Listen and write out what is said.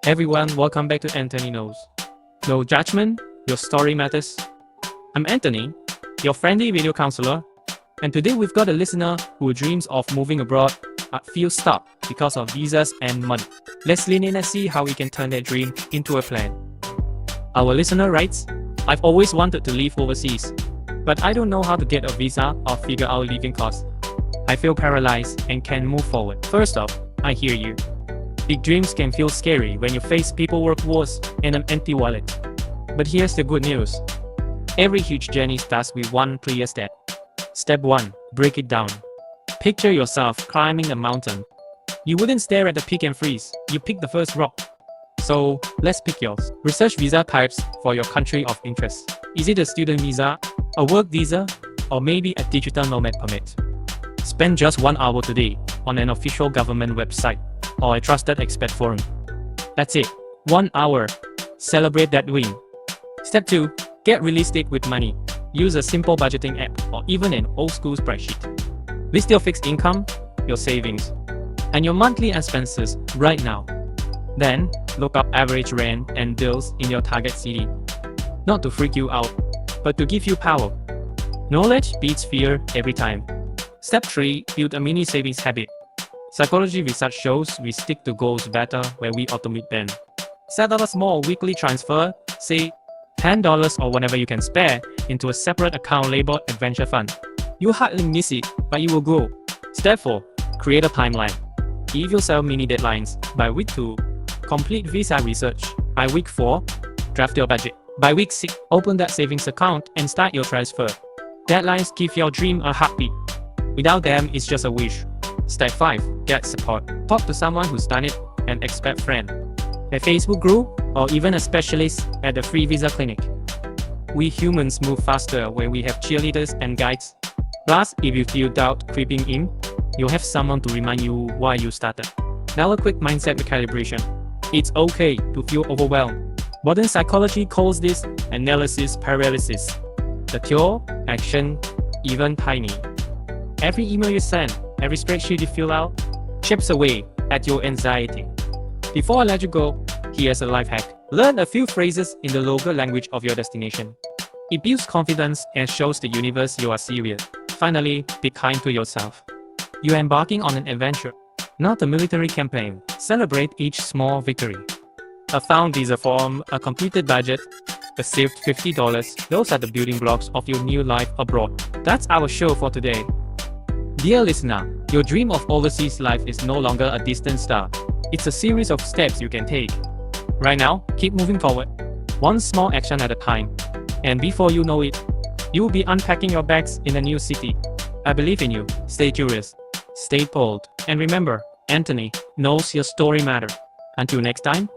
Everyone, welcome back to Anthony Knows. No judgment, your story matters. I'm Anthony, your friendly video counselor, and today we've got a listener who dreams of moving abroad but feels stuck because of visas and money. Let's lean in and see how we can turn that dream into a plan. Our listener writes, I've always wanted to live overseas, but I don't know how to get a visa or figure out living costs. I feel paralyzed and can't move forward. First off, I hear you. Big dreams can feel scary when you face paperwork wars and an empty wallet. But here's the good news. Every huge journey starts with one clear step. Step 1. Break it down. Picture yourself climbing a mountain. You wouldn't stare at the peak and freeze. You pick the first rock. So, let's pick yours. Research visa types for your country of interest. Is it a student visa, a work visa, or maybe a digital nomad permit? Spend just 1 hour today on an official government website or a trusted expat forum. That's it. 1 hour. Celebrate that win. Step 2. Get realistic with money. Use a simple budgeting app or even an old school spreadsheet. List your fixed income, your savings, and your monthly expenses right now. Then, look up average rent and bills in your target city. Not to freak you out, but to give you power. Knowledge beats fear every time. Step 3. Build a mini savings habit. Psychology research shows we stick to goals better when we automate them. Set up a small weekly transfer, say $10 or whatever you can spare, into a separate account labeled Adventure Fund. You hardly miss it, but you will grow. Step 4. Create a timeline. Give yourself mini deadlines. By week 2, complete visa research. By week 4, draft your budget. By week 6, open that savings account and start your transfer. Deadlines give your dream a heartbeat. Without them, it's just a wish. Step 5. Get support. Talk to someone who's done it, an expat friend, a Facebook group, or even a specialist at the free visa clinic. We humans move faster when we have cheerleaders and guides. Plus, if you feel doubt creeping in, you'll have someone to remind you why you started. Now a quick mindset recalibration. It's okay to feel overwhelmed. Modern psychology calls this analysis paralysis. The cure, action, even tiny. Every email you send, every spreadsheet you fill out, chips away at your anxiety. Before I let you go, here's a life hack. Learn a few phrases in the local language of your destination. It builds confidence and shows the universe you are serious. Finally, be kind to yourself. You're embarking on an adventure, not a military campaign. Celebrate each small victory. A found visa form, a completed budget, a saved $50. Those are the building blocks of your new life abroad. That's our show for today. Dear listener, your dream of overseas life is no longer a distant star. It's a series of steps you can take. Right now, keep moving forward, one small action at a time. And before you know it, you will be unpacking your bags in a new city. I believe in you. Stay curious, stay bold, and remember, Anthony knows your story matters. Until next time,